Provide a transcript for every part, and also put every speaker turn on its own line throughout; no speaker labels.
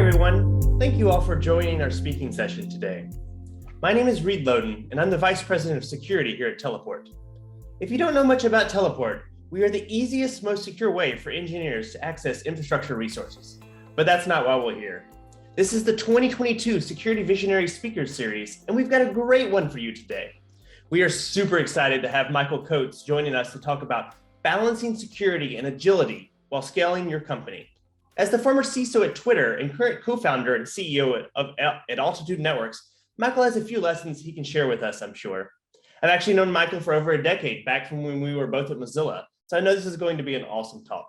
everyone. Thank you all for joining our speaking session today. My name is Reed Loden, and I'm the Vice President of Security here at Teleport. If you don't know much about Teleport, we are the easiest, most secure way for engineers to access infrastructure resources. But that's not why we're here. This is the 2022 Security Visionary Speakers Series, and we've got a great one for you today. We are super excited to have Michael Coates joining us to talk about balancing security and agility while scaling your company. As the former CISO at Twitter and current co-founder and CEO at Altitude Networks, Michael has a few lessons he can share with us, I'm sure. I've actually known Michael for over a decade, back from when we were both at Mozilla, so I know this is going to be an awesome talk.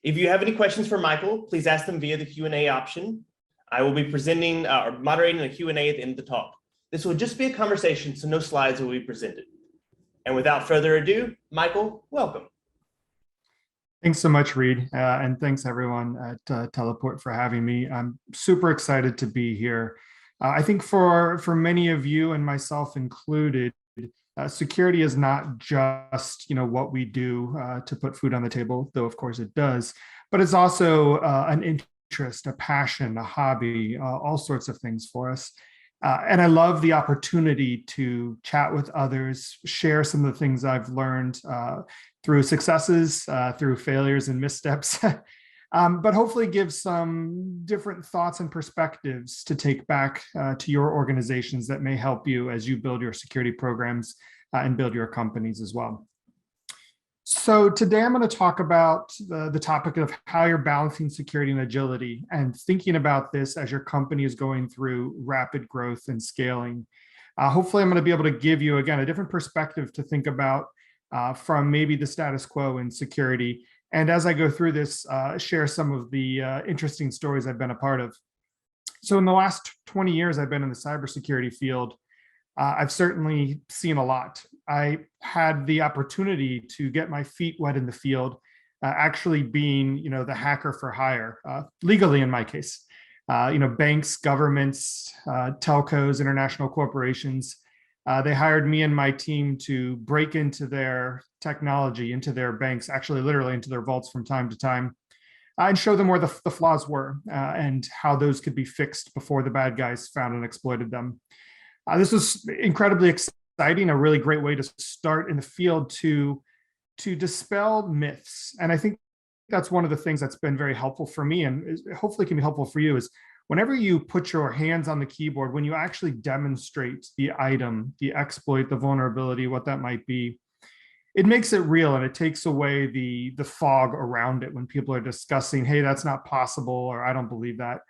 If you have any questions for Michael, please ask them via the Q&A option. I will be presenting or moderating a Q&A at the end of the talk. This will just be a conversation, so no slides will be presented. And without further ado, Michael, welcome.
Thanks so much, Reed, and thanks everyone at Teleport for having me. I'm super excited to be here. I think for many of you and myself included, security is not just what we do to put food on the table, though of course it does, but it's also an interest, a passion, a hobby, all sorts of things for us. And I love the opportunity to chat with others, share some of the things I've learned through successes, through failures and missteps, but hopefully give some different thoughts and perspectives to take back to your organizations that may help you as you build your security programs and build your companies as well. So today I'm going to talk about the topic of how you're balancing security and agility and thinking about this as your company is going through rapid growth and scaling. Hopefully I'm going to be able to give you, again, a different perspective to think about from maybe the status quo in security. And as I go through this, share some of the interesting stories I've been a part of. So in the last 20 years I've been in the cybersecurity field, I've certainly seen a lot. I had the opportunity to get my feet wet in the field, actually being, the hacker for hire, legally in my case. Banks, governments, telcos, international corporations, they hired me and my team to break into their technology, into their banks, actually literally into their vaults from time to time, and show them where the flaws were and how those could be fixed before the bad guys found and exploited them. This was incredibly exciting, a really great way to start in the field to dispel myths. And I think that's one of the things that's been very helpful for me and hopefully can be helpful for you is whenever you put your hands on the keyboard, when you actually demonstrate the item, the exploit, the vulnerability, what that might be, it makes it real and it takes away the fog around it when people are discussing, hey, that's not possible, or I don't believe that,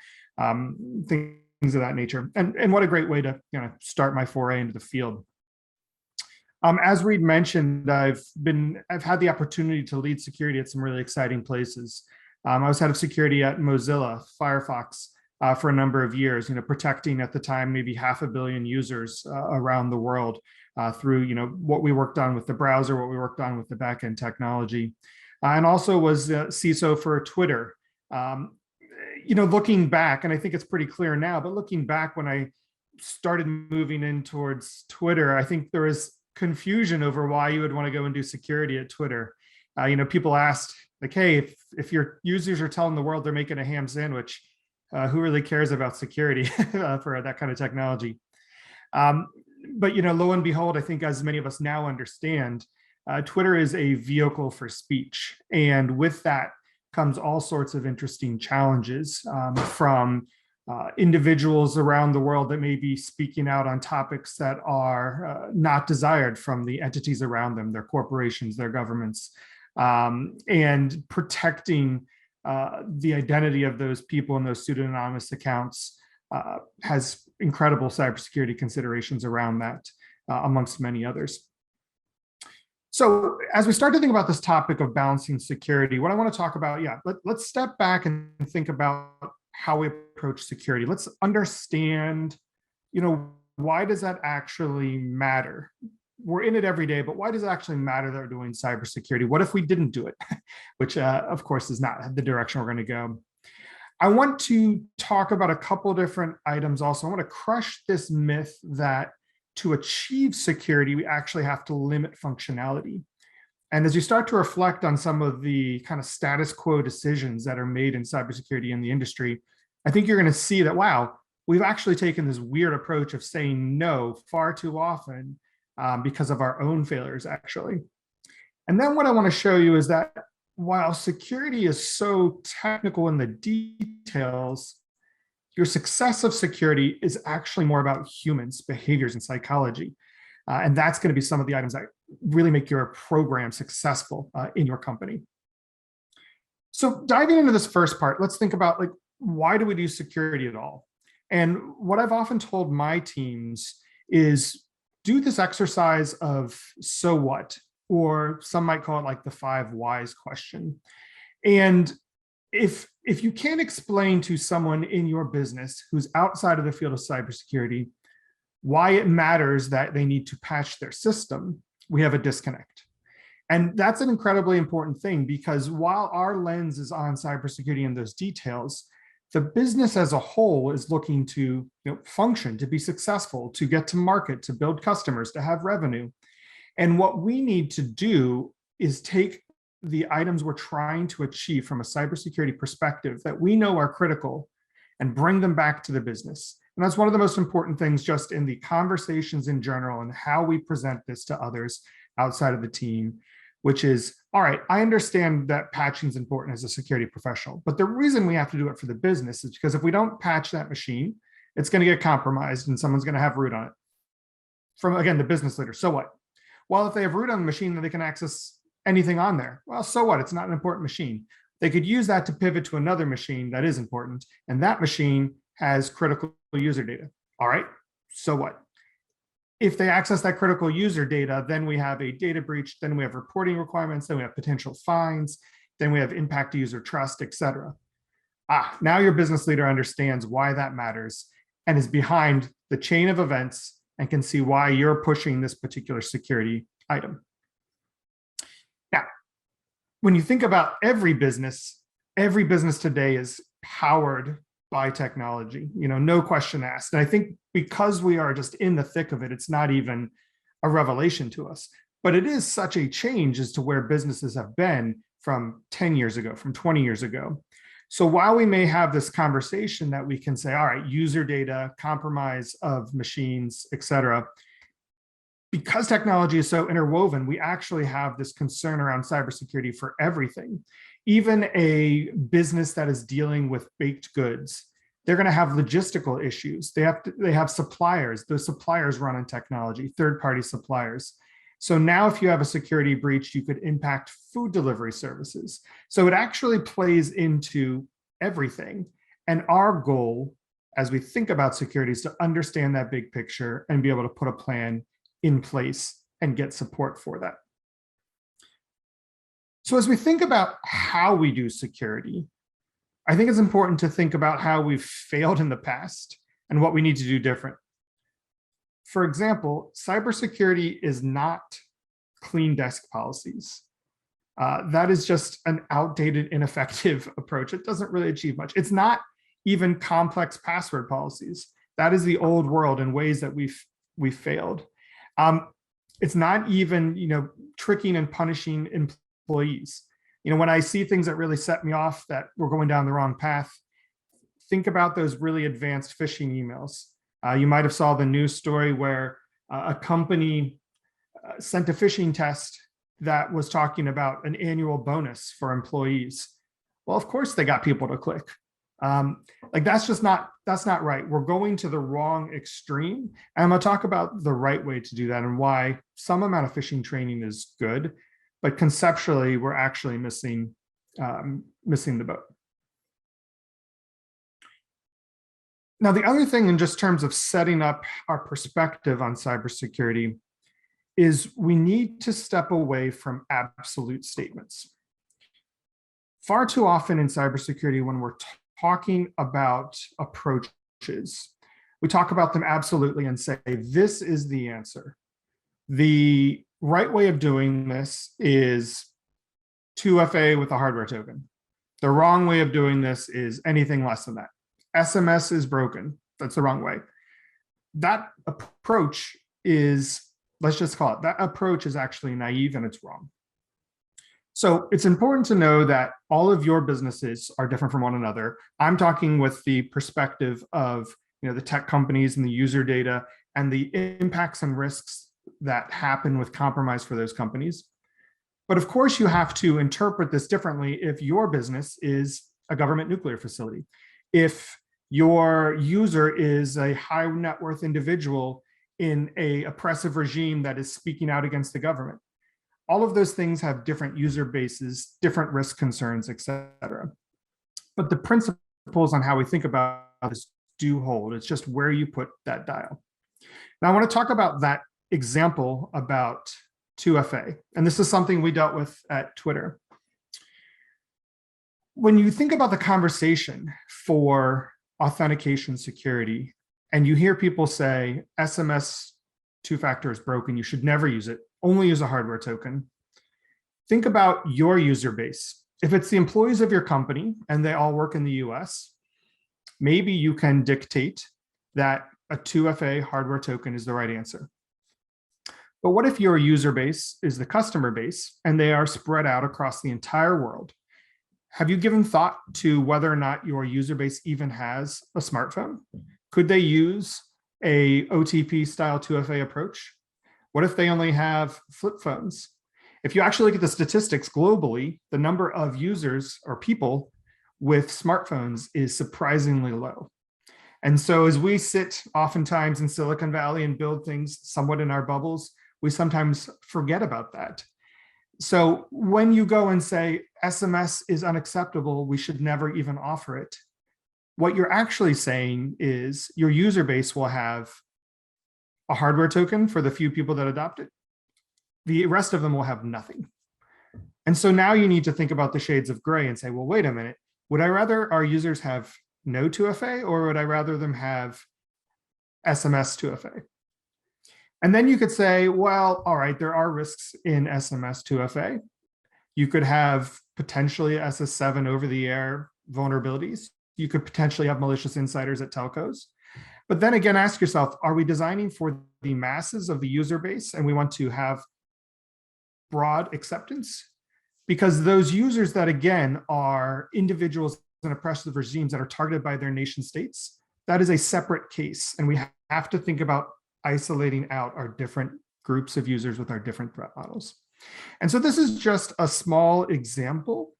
things of that nature. And what a great way to start my foray into the field. As Reed mentioned, I've had the opportunity to lead security at some really exciting places. I was head of security at Mozilla, Firefox, for a number of years, protecting at the time maybe 500 million users around the world through what we worked on with the browser, what we worked on with the backend technology, and also was CISO for Twitter. Looking back, and I think it's pretty clear now, but looking back when I started moving in towards Twitter, I think there was confusion over why you would want to go and do security at Twitter. People asked, like, hey, if your users are telling the world they're making a ham sandwich, who really cares about security for that kind of technology? But lo and behold, I think as many of us now understand, Twitter is a vehicle for speech. And with that comes all sorts of interesting challenges from individuals around the world that may be speaking out on topics that are not desired from the entities around them, their corporations, their governments, and protecting the identity of those people and those pseudonymous accounts has incredible cybersecurity considerations around that, amongst many others. So as we start to think about this topic of balancing security, what I want to talk about, let's step back and think about how we approach security. Let's understand, why does that actually matter? We're in it every day, but why does it actually matter that we're doing cybersecurity? What if we didn't do it? Which, of course, is not the direction we're going to go. I want to talk about a couple different items also. I want to crush this myth that to achieve security, we actually have to limit functionality. And as you start to reflect on some of the kind of status quo decisions that are made in cybersecurity in the industry, I think you're going to see that, wow, we've actually taken this weird approach of saying no far too often because of our own failures, actually. And then what I want to show you is that while security is so technical in the details, your success of security is actually more about humans, behaviors, and psychology. And that's going to be some of the items that really make your program successful in your company. So diving into this first part, let's think about like, why do we do security at all? And what I've often told my teams is do this exercise of so what, or some might call it like the 5 whys question. And if you can't explain to someone in your business who's outside of the field of cybersecurity why it matters that they need to patch their system, we have a disconnect. And that's an incredibly important thing, because while our lens is on cybersecurity and those details, the business as a whole is looking to function, to be successful, to get to market, to build customers, to have revenue. And what we need to do is take the items we're trying to achieve from a cybersecurity perspective that we know are critical and bring them back to the business. And that's one of the most important things just in the conversations in general and how we present this to others outside of the team, which is, all right, I understand that patching is important as a security professional, but the reason we have to do it for the business is because if we don't patch that machine, it's going to get compromised and someone's going to have root on it. From, again, the business leader, so what? Well, if they have root on the machine, then they can access anything on there. Well, so what? It's not an important machine. They could use that to pivot to another machine that is important, and that machine has critical user data. All right, so what? If they access that critical user data, then we have a data breach, then we have reporting requirements, then we have potential fines, then we have impact to user trust, et cetera. Now your business leader understands why that matters and is behind the chain of events and can see why you're pushing this particular security item. Now, when you think about every business today is powered by technology, no question asked. And I think because we are just in the thick of it, it's not even a revelation to us. But it is such a change as to where businesses have been from 10 years ago, from 20 years ago. So while we may have this conversation that we can say, all right, user data, compromise of machines, et cetera, because technology is so interwoven, we actually have this concern around cybersecurity for everything. Even a business that is dealing with baked goods, they're going to have logistical issues. They have suppliers. Those suppliers run on technology, third-party suppliers. So now if you have a security breach, you could impact food delivery services. So it actually plays into everything. And our goal, as we think about security, is to understand that big picture and be able to put a plan in place and get support for that. So as we think about how we do security, I think it's important to think about how we've failed in the past and what we need to do different. For example, cybersecurity is not clean desk policies. That is just an outdated, ineffective approach. It doesn't really achieve much. It's not even complex password policies. That is the old world in ways that we've failed. It's not even tricking and punishing employees. When I see things that really set me off that we're going down the wrong path, think about those really advanced phishing emails. You might have saw the news story where a company sent a phishing test that was talking about an annual bonus for employees. Well, of course they got people to click. That's not right. We're going to the wrong extreme. And I'm going to talk about the right way to do that and why some amount of phishing training is good, but conceptually we're actually missing the boat. Now, the other thing in just terms of setting up our perspective on cybersecurity is we need to step away from absolute statements. Far too often in cybersecurity, when we're talking about approaches, we talk about them absolutely and say, this is the answer. The right way of doing this is 2FA with a hardware token. The wrong way of doing this is anything less than that. SMS is broken. That's the wrong way. That approach is, let's just call it, that approach is actually naive and it's wrong. So it's important to know that all of your businesses are different from one another. I'm talking with the perspective of the tech companies and the user data and the impacts and risks that happen with compromise for those companies. But of course, you have to interpret this differently if your business is a government nuclear facility. If your user is a high net worth individual in an oppressive regime that is speaking out against the government. All of those things have different user bases, different risk concerns, et cetera. But the principles on how we think about this do hold. It's just where you put that dial. Now, I want to talk about that example about 2FA. And this is something we dealt with at Twitter. When you think about the conversation for authentication security, and you hear people say SMS two-factor is broken, you should never use it, only use a hardware token. Think about your user base. If it's the employees of your company and they all work in the US, maybe you can dictate that a 2FA hardware token is the right answer. But what if your user base is the customer base and they are spread out across the entire world? Have you given thought to whether or not your user base even has a smartphone? Could they use a OTP style 2FA approach? What if they only have flip phones? If you actually look at the statistics globally, the number of users or people with smartphones is surprisingly low. And so as we sit oftentimes in Silicon Valley and build things somewhat in our bubbles, we sometimes forget about that. So when you go and say SMS is unacceptable, we should never even offer it, what you're actually saying is your user base will have a hardware token for the few people that adopt it. The rest of them will have nothing. And so now you need to think about the shades of gray and say, well, wait a minute, would I rather our users have no 2FA or would I rather them have SMS 2FA? And then you could say, well, all right, there are risks in SMS 2FA. You could have potentially SS7 over-the-air vulnerabilities. You could potentially have malicious insiders at telcos. But then again, ask yourself, are we designing for the masses of the user base and we want to have broad acceptance? Because those users that, again, are individuals in oppressive regimes that are targeted by their nation states, that is a separate case. And we have to think about isolating out our different groups of users with our different threat models. And so this is just a small example,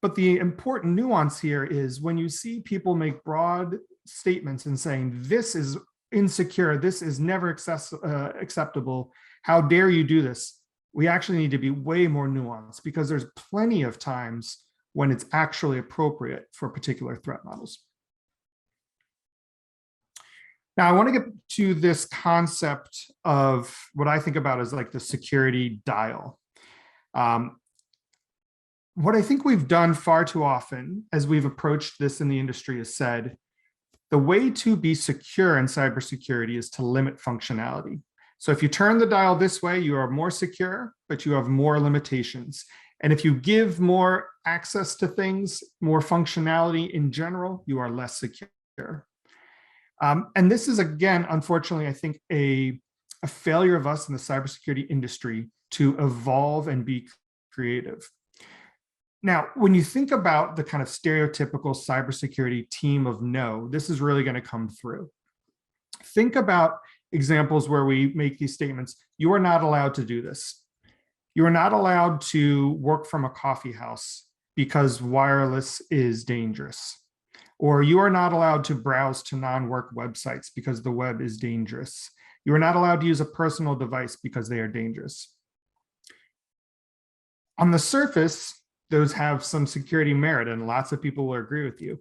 but the important nuance here is when you see people make broad statements and saying, this is insecure, this is never acceptable, how dare you do this? We actually need to be way more nuanced because there's plenty of times when it's actually appropriate for particular threat models. Now, I want to get to this concept of what I think about as like the security dial. What I think we've done far too often as we've approached this in the industry is said, the way to be secure in cybersecurity is to limit functionality. So if you turn the dial this way, you are more secure, but you have more limitations. And if you give more access to things, more functionality in general, you are less secure. And this is, again, unfortunately, I think a failure of us in the cybersecurity industry to evolve and be creative. Now, when you think about the kind of stereotypical cybersecurity team of no, this is really going to come through. Think about examples where we make these statements. You are not allowed to do this. You are not allowed to work from a coffee house because wireless is dangerous. Or you are not allowed to browse to non-work websites because the web is dangerous. You are not allowed to use a personal device because they are dangerous. On the surface, those have some security merit and lots of people will agree with you.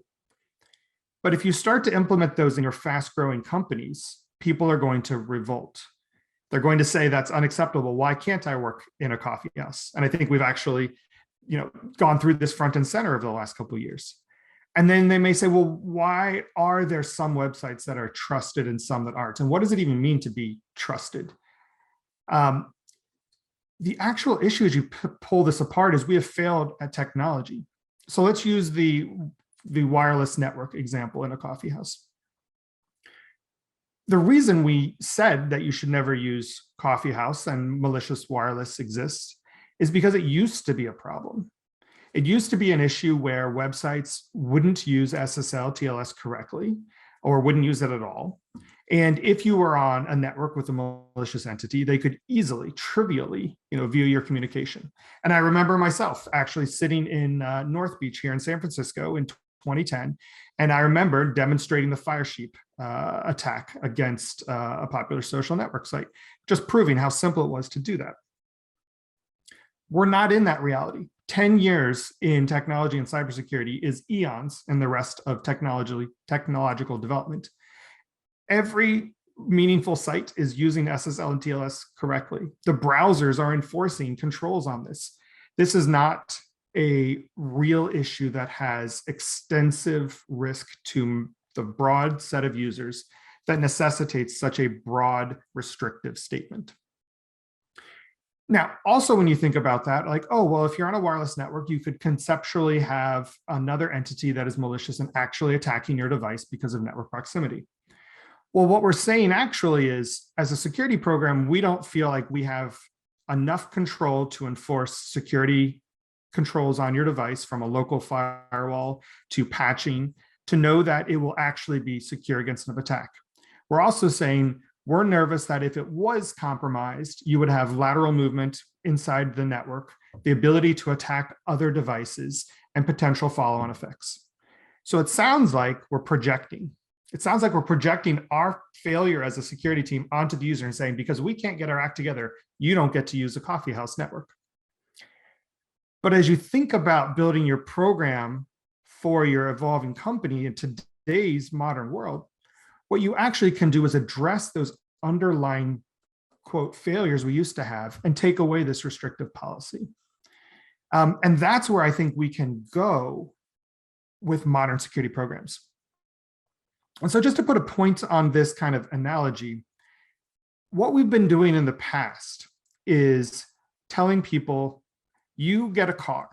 But if you start to implement those in your fast-growing companies, people are going to revolt. They're going to say that's unacceptable. Why can't I work in a coffee house? And I think we've actually, gone through this front and center over the last couple of years. And then they may say, well, why are there some websites that are trusted and some that aren't? And what does it even mean to be trusted? The actual issue as you pull this apart is we have failed at technology. So let's use the wireless network example in a coffee house. The reason we said that you should never use coffee house and malicious wireless exists is because it used to be a problem. It used to be an issue where websites wouldn't use SSL TLS correctly or wouldn't use it at all. And if you were on a network with a malicious entity, they could easily, trivially, view your communication. And I remember myself actually sitting in North Beach here in San Francisco in 2010, and I remember demonstrating the Firesheep attack against a popular social network site, just proving how simple it was to do that. We're not in that reality. 10 years in technology and cybersecurity is eons in the rest of technological development. Every meaningful site is using SSL and TLS correctly. The browsers are enforcing controls on this. This is not a real issue that has extensive risk to the broad set of users that necessitates such a broad restrictive statement. Now, also when you think about that, like, oh, well, if you're on a wireless network, you could conceptually have another entity that is malicious and actually attacking your device because of network proximity. Well, what we're saying actually is, as a security program, we don't feel like we have enough control to enforce security controls on your device, from a local firewall to patching, to know that it will actually be secure against an attack. We're also saying we're nervous that if it was compromised, you would have lateral movement inside the network, the ability to attack other devices, and potential follow-on effects. So it sounds like we're projecting. It sounds like we're projecting our failure as a security team onto the user and saying, because we can't get our act together, you don't get to use the coffeehouse network. But as you think about building your program for your evolving company in today's modern world, what you actually can do is address those underlying, quote, failures we used to have and take away this restrictive policy. And that's where I think we can go with modern security programs. And so just to put a point on this kind of analogy, what we've been doing in the past is telling people, you get a car,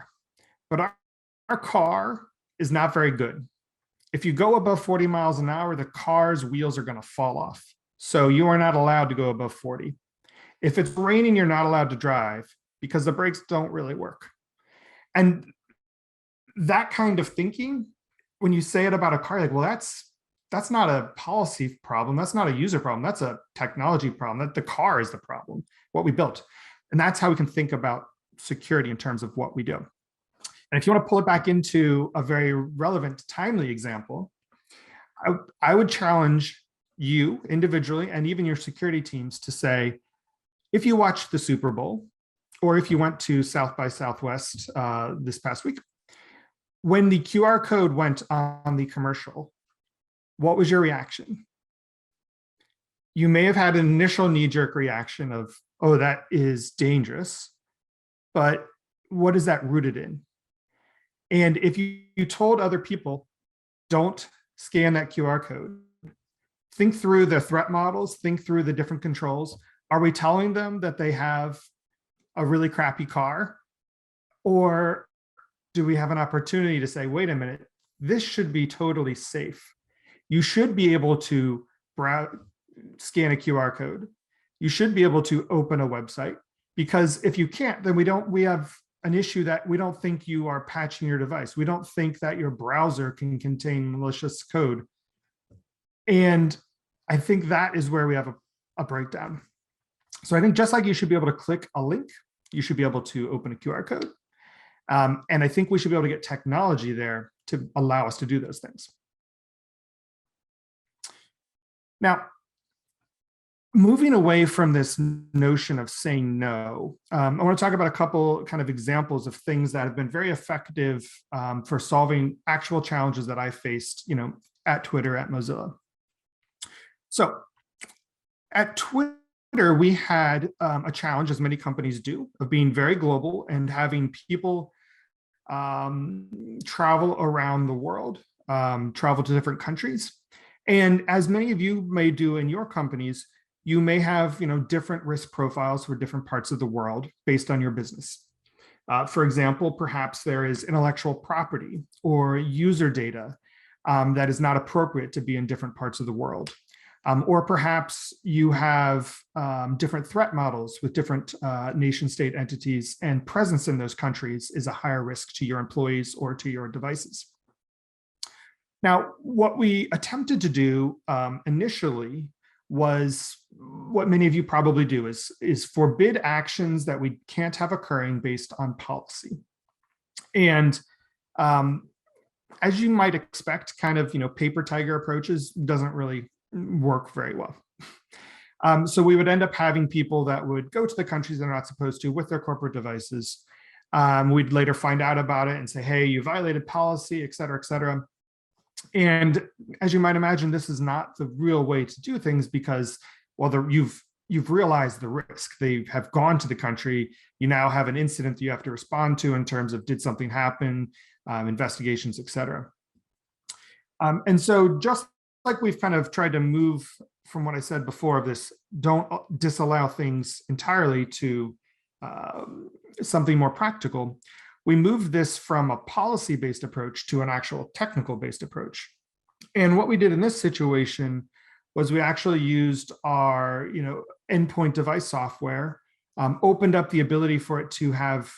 but our car is not very good. If you go above 40 miles an hour, the car's wheels are going to fall off. So you are not allowed to go above 40. If it's raining, you're not allowed to drive because the brakes don't really work. And that kind of thinking, when you say it about a car, like, well, that's not a policy problem. That's not a user problem. That's a technology problem. That the car is the problem, what we built. And that's how we can think about security in terms of what we do. And if you want to pull it back into a very relevant, timely example, I would challenge you individually and even your security teams to say, if you watched the Super Bowl, or if you went to South by Southwest this past week, when the QR code went on the commercial, what was your reaction? You may have had an initial knee-jerk reaction of, oh, that is dangerous, but what is that rooted in? And if you told other people, don't scan that QR code, think through the threat models, think through the different controls. Are we telling them that they have a really crappy car? Or do we have an opportunity to say, wait a minute, this should be totally safe. You should be able to scan a QR code. You should be able to open a website, because if you can't, then we have an issue that we don't think you are patching your device. We don't think that your browser can contain malicious code. And I think that is where we have a breakdown. So I think just like you should be able to click a link, you should be able to open a QR code. And I think we should be able to get technology there to allow us to do those things. Now, moving away from this notion of saying no, I want to talk about a couple kind of examples of things that have been very effective for solving actual challenges that I faced, at Twitter, at Mozilla. So at Twitter, we had a challenge, as many companies do, of being very global and having people travel around the world, travel to different countries. And as many of you may do in your companies, you may have different risk profiles for different parts of the world based on your business. For example, perhaps there is intellectual property or user data that is not appropriate to be in different parts of the world. Or perhaps you have different threat models with different nation state entities, and presence in those countries is a higher risk to your employees or to your devices. Now, what we attempted to do initially was what many of you probably do is forbid actions that we can't have occurring based on policy. And as you might expect, kind of, paper tiger approaches doesn't really work very well. So we would end up having people that would go to the countries they're not supposed to with their corporate devices. We'd later find out about it and say, hey, you violated policy, et cetera, et cetera. And as you might imagine, this is not the real way to do things because, well, you've realized the risk. They have gone to the country. You now have an incident that you have to respond to in terms of did something happen, investigations, et cetera. And so just like we've kind of tried to move from what I said before of this, don't disallow things entirely to something more practical, we moved this from a policy-based approach to an actual technical-based approach. And what we did in this situation was we actually used our endpoint device software, opened up the ability for it to have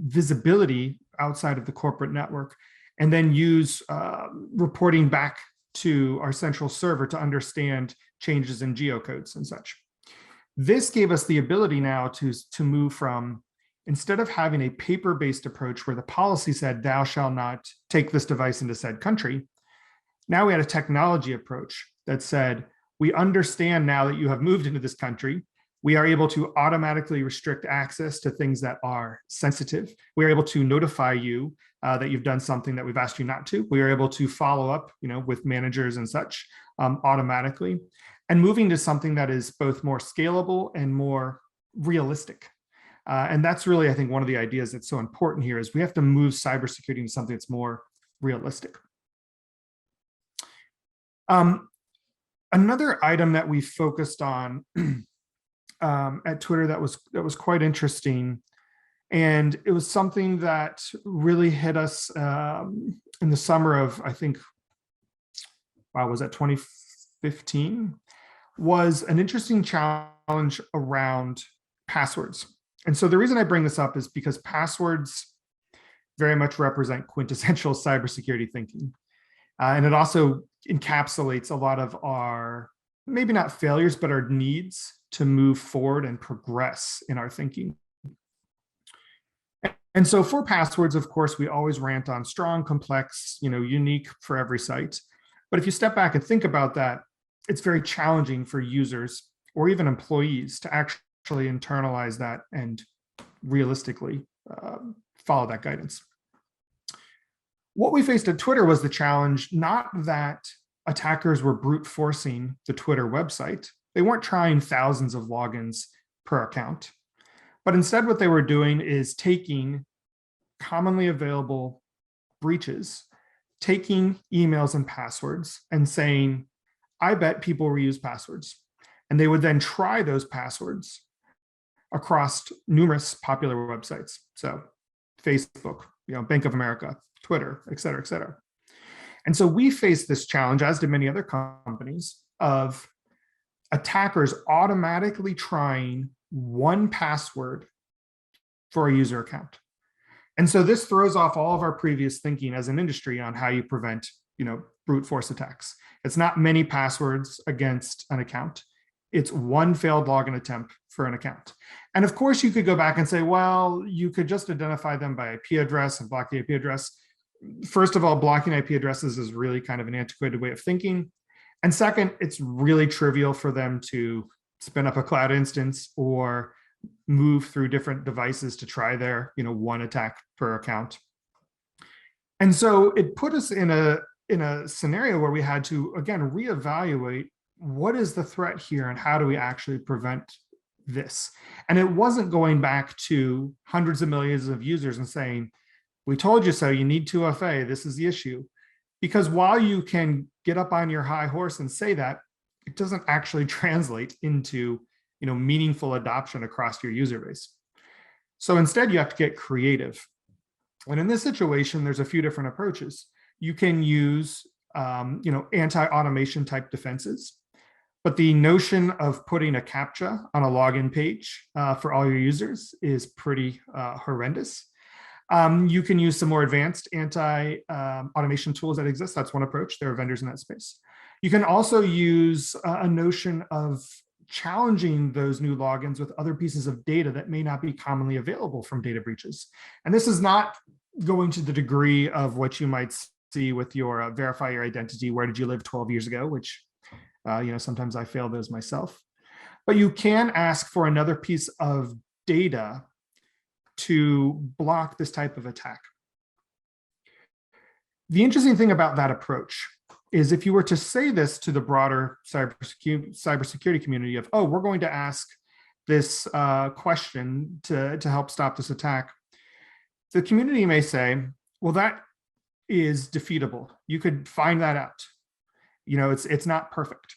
visibility outside of the corporate network, and then use reporting back to our central server to understand changes in geocodes and such. This gave us the ability now to move from, instead of having a paper-based approach where the policy said, thou shalt not take this device into said country, now we had a technology approach that said, we understand now that you have moved into this country, we are able to automatically restrict access to things that are sensitive. We are able to notify you that you've done something that we've asked you not to. We are able to follow up, with managers and such automatically, and moving to something that is both more scalable and more realistic. And that's really, I think, one of the ideas that's so important here is we have to move cybersecurity into something that's more realistic. Another item that we focused on at Twitter that was quite interesting, and it was something that really hit us in the summer of, I think, was that 2015, was an interesting challenge around passwords. And so the reason I bring this up is because passwords very much represent quintessential cybersecurity thinking. And it also encapsulates a lot of our, maybe not failures, but our needs to move forward and progress in our thinking. And so for passwords, of course, we always rant on strong, complex, unique for every site. But if you step back and think about that, it's very challenging for users or even employees to actually internalize that and realistically follow that guidance. What we faced at Twitter was the challenge, not that attackers were brute forcing the Twitter website. They weren't trying thousands of logins per account, but instead what they were doing is taking commonly available breaches, taking emails and passwords and saying, I bet people reuse passwords. And they would then try those passwords across numerous popular websites. So Facebook, Bank of America, Twitter, et cetera, et cetera. And so we faced this challenge, as did many other companies, of attackers automatically trying one password for a user account. And so this throws off all of our previous thinking as an industry on how you prevent, brute force attacks. It's not many passwords against an account. It's one failed login attempt for an account. And of course, you could go back and say, well, you could just identify them by IP address and block the IP address. First of all, blocking IP addresses is really kind of an antiquated way of thinking. And second, it's really trivial for them to spin up a cloud instance or move through different devices to try their, one attack per account. And so it put us in a scenario where we had to, again, reevaluate what is the threat here and how do we actually prevent this? And it wasn't going back to hundreds of millions of users and saying, we told you so, you need 2FA, this is the issue. Because while you can get up on your high horse and say that, it doesn't actually translate into meaningful adoption across your user base. So instead, you have to get creative. And in this situation, there's a few different approaches. You can use anti-automation type defenses. But the notion of putting a CAPTCHA on a login page for all your users is pretty horrendous. You can use some more advanced anti-automation tools that exist. That's one approach. There are vendors in that space. You can also use a notion of challenging those new logins with other pieces of data that may not be commonly available from data breaches. And this is not going to the degree of what you might see with your verify your identity, where did you live 12 years ago, which sometimes I fail those myself. But you can ask for another piece of data to block this type of attack. The interesting thing about that approach is if you were to say this to the broader cybersecurity community of, oh, we're going to ask this question to help stop this attack, the community may say, well, that is defeatable. You could find that out. It's not perfect.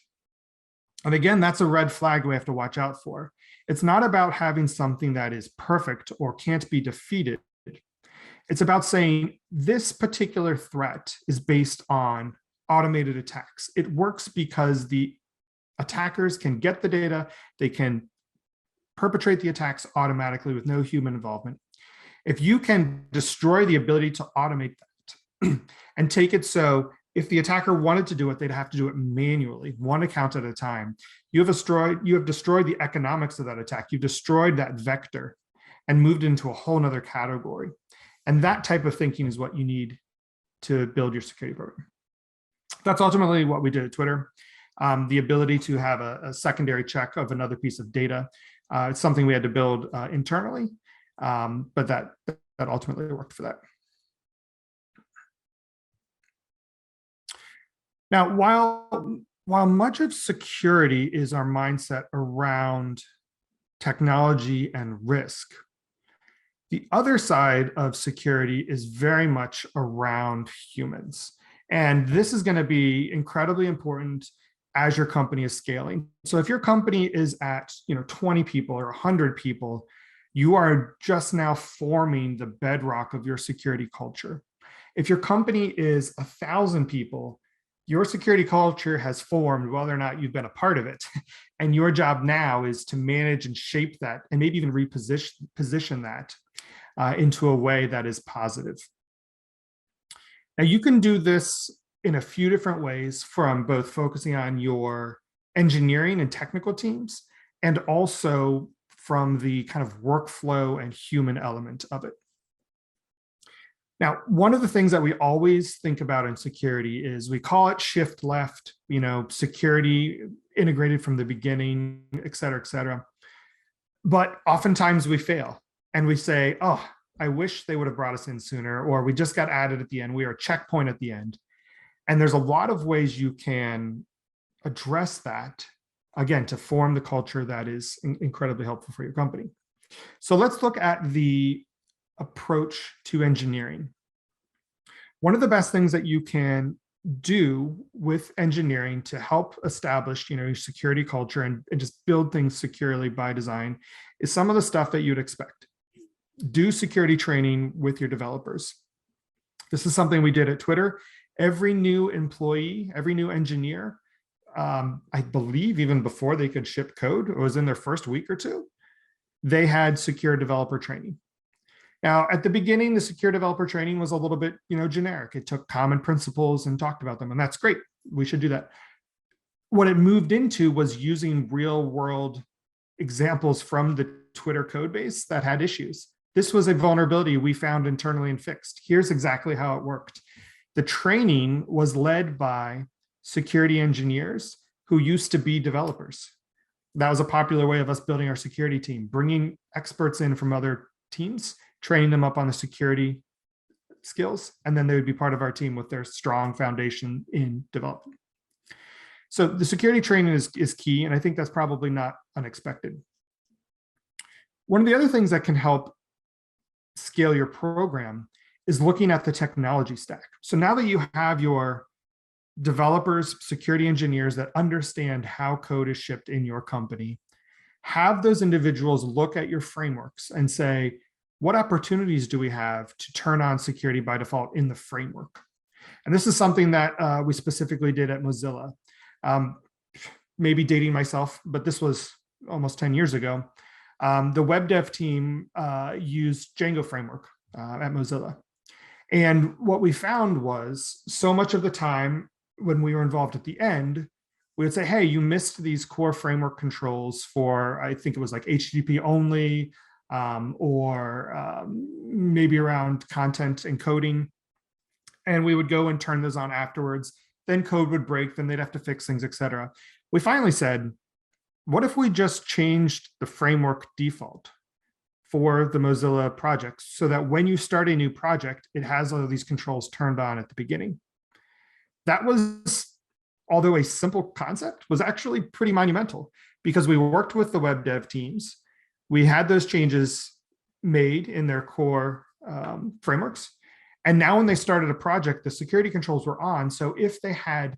And again, that's a red flag we have to watch out for. It's not about having something that is perfect or can't be defeated. It's about saying this particular threat is based on automated attacks. It works because the attackers can get the data, they can perpetrate the attacks automatically with no human involvement. If you can destroy the ability to automate that and take it so if the attacker wanted to do it, they'd have to do it manually, one account at a time. You have destroyed the economics of that attack. You've destroyed that vector and moved into a whole nother category. And that type of thinking is what you need to build your security program. That's ultimately what we did at Twitter. The ability to have a secondary check of another piece of data. It's something we had to build internally, but that ultimately worked for that. Now, while much of security is our mindset around technology and risk, the other side of security is very much around humans. And this is going to be incredibly important as your company is scaling. So if your company is at 20 people or 100 people, you are just now forming the bedrock of your security culture. If your company is 1,000 people, your security culture has formed whether or not you've been a part of it. And your job now is to manage and shape that and maybe even reposition that into a way that is positive. Now, you can do this in a few different ways, from both focusing on your engineering and technical teams and also from the kind of workflow and human element of it. Now, one of the things that we always think about in security is we call it shift left, security integrated from the beginning, et cetera, et cetera. But oftentimes we fail and we say, oh, I wish they would have brought us in sooner, or we just got added at the end. We are a checkpoint at the end. And there's a lot of ways you can address that, again, to form the culture that is incredibly helpful for your company. So let's look at the approach to engineering. One of the best things that you can do with engineering to help establish your security culture and just build things securely by design is some of the stuff that you'd expect. Do security training with your developers. This is something we did at Twitter. Every new employee, every new engineer, I believe even before they could ship code, it was in their first week or two, they had secure developer training. Now, at the beginning, the secure developer training was a little bit, generic. It took common principles and talked about them, and that's great. We should do that. What it moved into was using real world examples from the Twitter code base that had issues. This was a vulnerability we found internally and fixed. Here's exactly how it worked. The training was led by security engineers who used to be developers. That was a popular way of us building our security team, bringing experts in from other teams, training them up on the security skills, and then they would be part of our team with their strong foundation in development. So the security training is key, and I think that's probably not unexpected. One of the other things that can help scale your program is looking at the technology stack. So now that you have your developers, security engineers that understand how code is shipped in your company, have those individuals look at your frameworks and say, what opportunities do we have to turn on security by default in the framework? And this is something that we specifically did at Mozilla. maybe dating myself, but this was almost 10 years ago. The web dev team used Django framework at Mozilla. And what we found was so much of the time when we were involved at the end, we would say, hey, you missed these core framework controls for, I think it was like HTTP only, or maybe around content encoding. And we would go and turn those on afterwards. Then code would break, then they'd have to fix things, et cetera. We finally said, what if we just changed the framework default for the Mozilla projects so that when you start a new project, it has all of these controls turned on at the beginning? That was, although a simple concept, was actually pretty monumental because we worked with the web dev teams. We had those changes made in their core frameworks. And now when they started a project, the security controls were on. So if they had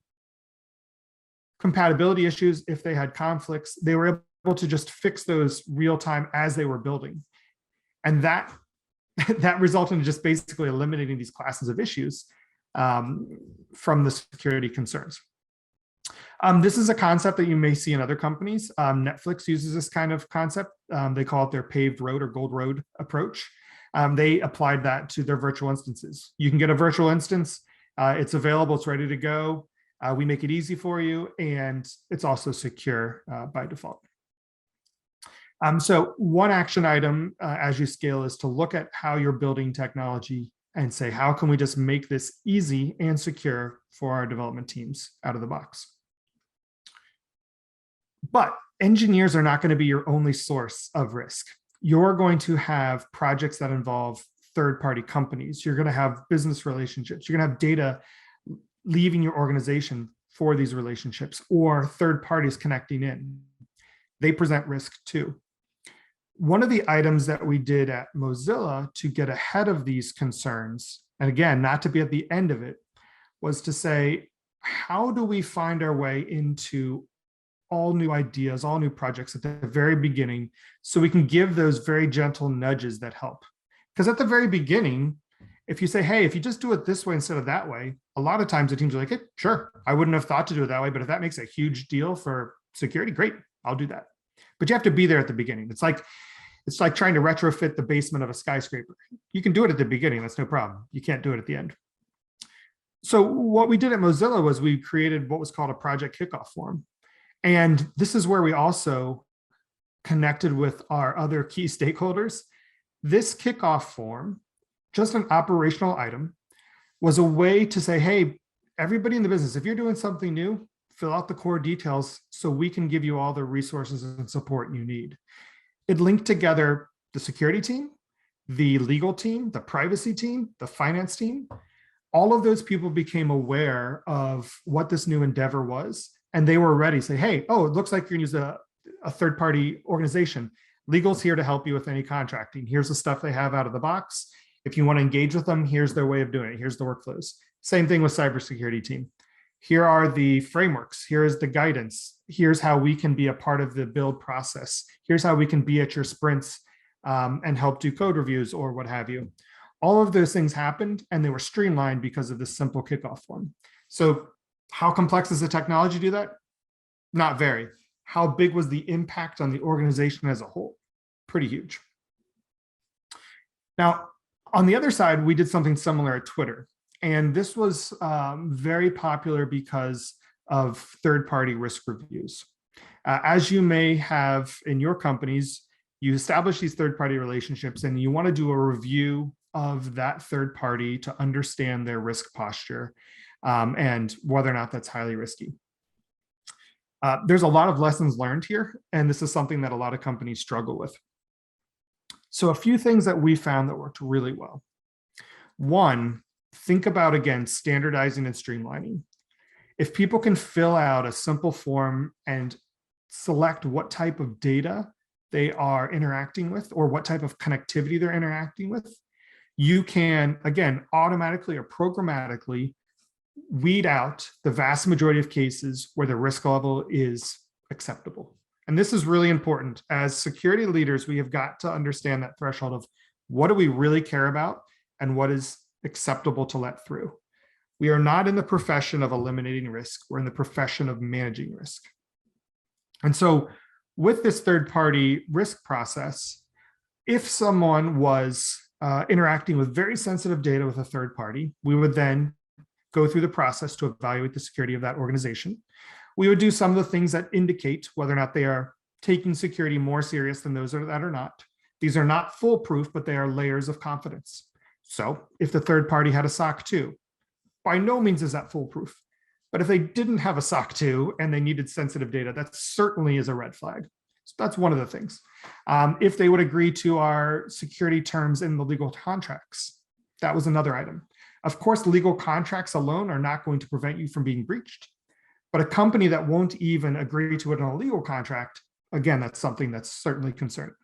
compatibility issues, if they had conflicts, they were able to just fix those real time as they were building. And that resulted in just basically eliminating these classes of issues from the security concerns. This is a concept that you may see in other companies. Netflix uses this kind of concept. They call it their paved road or gold road approach. They applied that to their virtual instances. You can get a virtual instance. It's available. It's ready to go. We make it easy for you, and it's also secure by default. So one action item as you scale is to look at how you're building technology and say, how can we just make this easy and secure for our development teams out of the box? But engineers are not going to be your only source of risk. You're going to have projects that involve third-party companies. You're going to have business relationships. You're going to have data leaving your organization for these relationships or third parties connecting in. They present risk too. One of the items that we did at Mozilla to get ahead of these concerns, and again, not to be at the end of it, was to say, how do we find our way into all new ideas, all new projects at the very beginning, so we can give those very gentle nudges that help? Because at the very beginning, if you say, hey, if you just do it this way instead of that way, a lot of times the teams are like, hey, sure, I wouldn't have thought to do it that way, but if that makes a huge deal for security, great, I'll do that. But you have to be there at the beginning. It's like trying to retrofit the basement of a skyscraper. You can do it at the beginning, that's no problem. You can't do it at the end. So what we did at Mozilla was we created what was called a project kickoff form. And this is where we also connected with our other key stakeholders. This kickoff form, just an operational item, was a way to say, hey, everybody in the business, if you're doing something new, fill out the core details so we can give you all the resources and support you need. It linked together the security team, the legal team, the privacy team, the finance team. All of those people became aware of what this new endeavor was, and they were ready to say, hey, oh, it looks like you're going to use a third-party organization. Legal's here to help you with any contracting. Here's the stuff they have out of the box. If you want to engage with them, here's their way of doing it. Here's the workflows. Same thing with cybersecurity team. Here are the frameworks. Here's the guidance. Here's how we can be a part of the build process. Here's how we can be at your sprints and help do code reviews or what have you. All of those things happened and they were streamlined because of this simple kickoff form. So how complex is the technology to do that? Not very. How big was the impact on the organization as a whole? Pretty huge. Now, on the other side, we did something similar at Twitter. And this was very popular because of third-party risk reviews. As you may have in your companies, you establish these third-party relationships and you want to do a review of that third party to understand their risk posture and whether or not that's highly risky. There's a lot of lessons learned here, and this is something that a lot of companies struggle with. So a few things that we found that worked really well. One, think about, again, standardizing and streamlining. If people can fill out a simple form and select what type of data they are interacting with or what type of connectivity they're interacting with, you can, again, automatically or programmatically weed out the vast majority of cases where the risk level is acceptable. And this is really important. As security leaders, we have got to understand that threshold of what do we really care about and what is acceptable to let through. We are not in the profession of eliminating risk. We're in the profession of managing risk. And so with this third-party risk process, if someone was interacting with very sensitive data with a third party, we would then go through the process to evaluate the security of that organization. We would do some of the things that indicate whether or not they are taking security more serious than those that are not. These are not foolproof, but they are layers of confidence. So if the third party had a SOC 2, by no means is that foolproof. But if they didn't have a SOC 2 and they needed sensitive data, that certainly is a red flag. So that's one of the things. If they would agree to our security terms in the legal contracts, that was another item. Of course, legal contracts alone are not going to prevent you from being breached. But a company that won't even agree to it in a legal contract, again, that's something that's certainly concerning.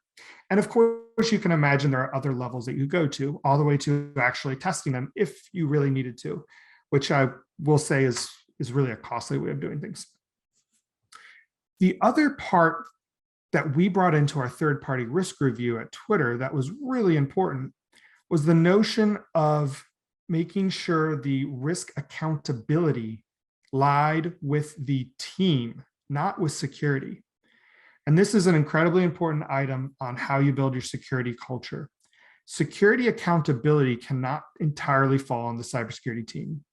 And of course, you can imagine there are other levels that you go to, all the way to actually testing them if you really needed to, which I will say is really a costly way of doing things. The other part that we brought into our third-party risk review at Twitter that was really important was the notion of making sure the risk accountability lied with the team, not with security. And this is an incredibly important item on how you build your security culture. Security accountability cannot entirely fall on the cybersecurity team.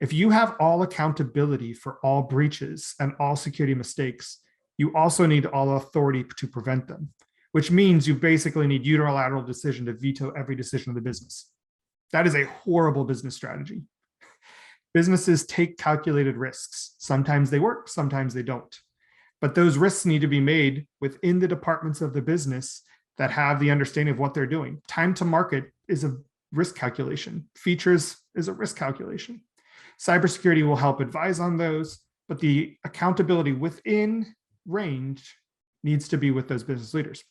If you have all accountability for all breaches and all security mistakes, you also need all authority to prevent them, which means you basically need unilateral decision to veto every decision of the business. That is a horrible business strategy. Businesses take calculated risks. Sometimes they work, sometimes they don't. But those risks need to be made within the departments of the business that have the understanding of what they're doing. Time to market is a risk calculation. Features is a risk calculation. Cybersecurity will help advise on those, but the accountability within range needs to be with those business leaders.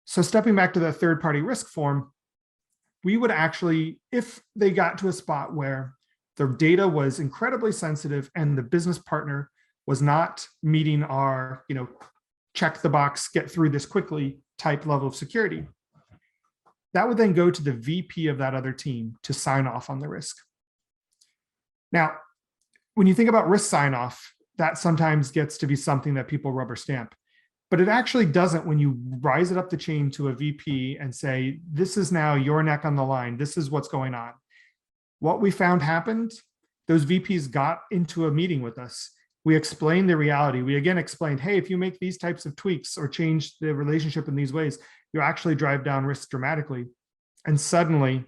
So stepping back to the third-party risk form, we would actually, if they got to a spot where the data was incredibly sensitive and the business partner was not meeting our, check the box, get through this quickly type level of security, that would then go to the VP of that other team to sign off on the risk. Now, when you think about risk sign off, that sometimes gets to be something that people rubber stamp, but it actually doesn't when you rise it up the chain to a VP and say, this is now your neck on the line. This is what's going on. What we found happened, those VPs got into a meeting with us. We explained the reality. We again explained, hey, if you make these types of tweaks or change the relationship in these ways, you actually drive down risk dramatically. And suddenly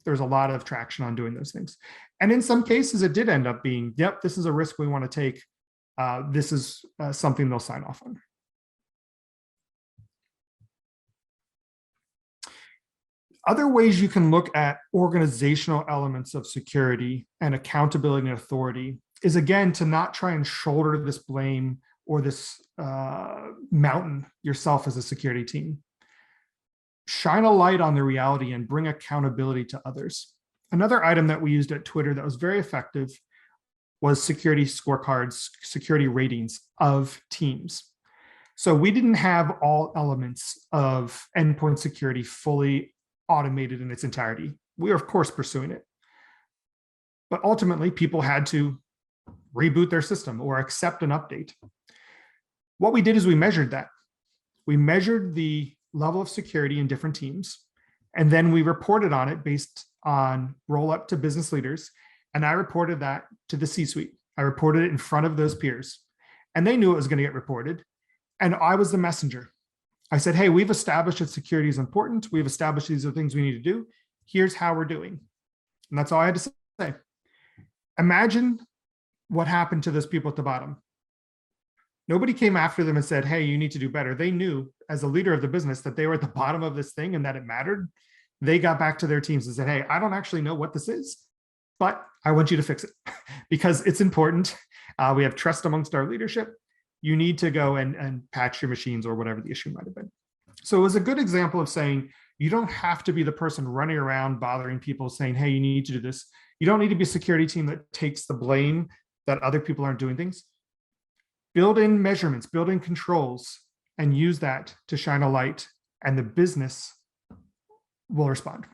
there's a lot of traction on doing those things. And in some cases, it did end up being, yep, this is a risk we want to take. This is something they'll sign off on. Other ways you can look at organizational elements of security and accountability and authority is, again, to not try and shoulder this blame or this mountain yourself as a security team. Shine a light on the reality and bring accountability to others. Another item that we used at Twitter that was very effective was security scorecards, security ratings of teams. So we didn't have all elements of endpoint security fully automated in its entirety. We are, of course, pursuing it. But ultimately, people had to reboot their system or accept an update. What we did is we measured that. We measured the level of security in different teams, and then we reported on it based on roll up to business leaders. And I reported that to the C-suite. I reported it in front of those peers, and they knew it was going to get reported. And I was the messenger. I said, hey, we've established that security is important. We've established these are things we need to do. Here's how we're doing. And that's all I had to say. Imagine what happened to those people at the bottom. Nobody came after them and said, hey, you need to do better. They knew as a leader of the business that they were at the bottom of this thing and that it mattered. They got back to their teams and said, hey, I don't actually know what this is, but I want you to fix it because it's important. We have trust amongst our leadership. You need to go and patch your machines or whatever the issue might have been. So it was a good example of saying, you don't have to be the person running around bothering people saying, hey, you need to do this. You don't need to be a security team that takes the blame that other people aren't doing things. Build in measurements, build in controls, and use that to shine a light, and the business will respond.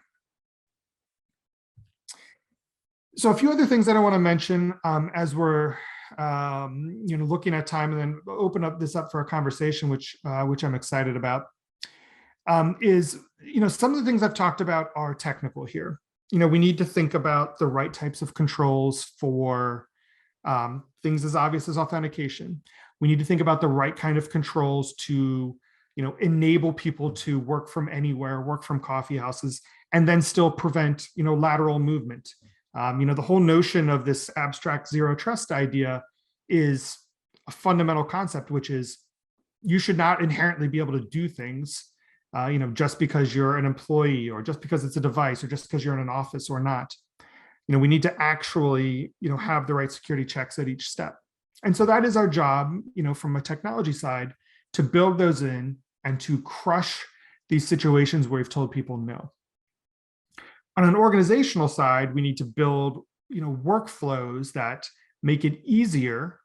So a few other things that I want to mention as we're looking at time and then open up this up for a conversation, which I'm excited about, is, some of the things I've talked about are technical here. We need to think about the right types of controls for things as obvious as authentication. We need to think about the right kind of controls to, enable people to work from anywhere, work from coffee houses, and then still prevent, lateral movement. The whole notion of this abstract zero trust idea is a fundamental concept, which is you should not inherently be able to do things, just because you're an employee or just because it's a device or just because you're in an office or not. We need to actually, have the right security checks at each step. And so that is our job, from a technology side, to build those in and to crush these situations where we've told people no. On an organizational side, we need to build, workflows that make it easier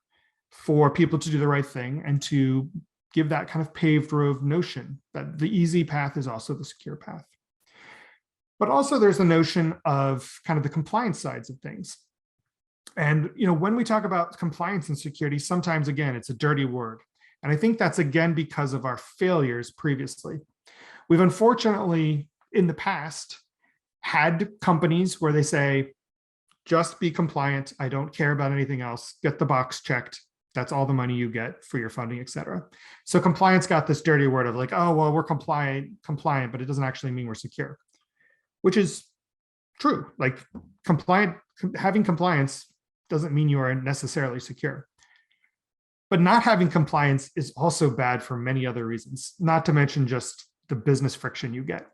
for people to do the right thing and to give that kind of paved road notion that the easy path is also the secure path. But also there's the notion of kind of the compliance sides of things. And, when we talk about compliance and security, sometimes, again, it's a dirty word. And I think that's, again, because of our failures previously. We've unfortunately, in the past, had companies where they say, just be compliant. I don't care about anything else. Get the box checked. That's all the money you get for your funding, et cetera. So compliance got this dirty word of like, oh, well, we're compliant, but it doesn't actually mean we're secure, which is true. Like having compliance doesn't mean you are necessarily secure. But not having compliance is also bad for many other reasons, not to mention just the business friction you get.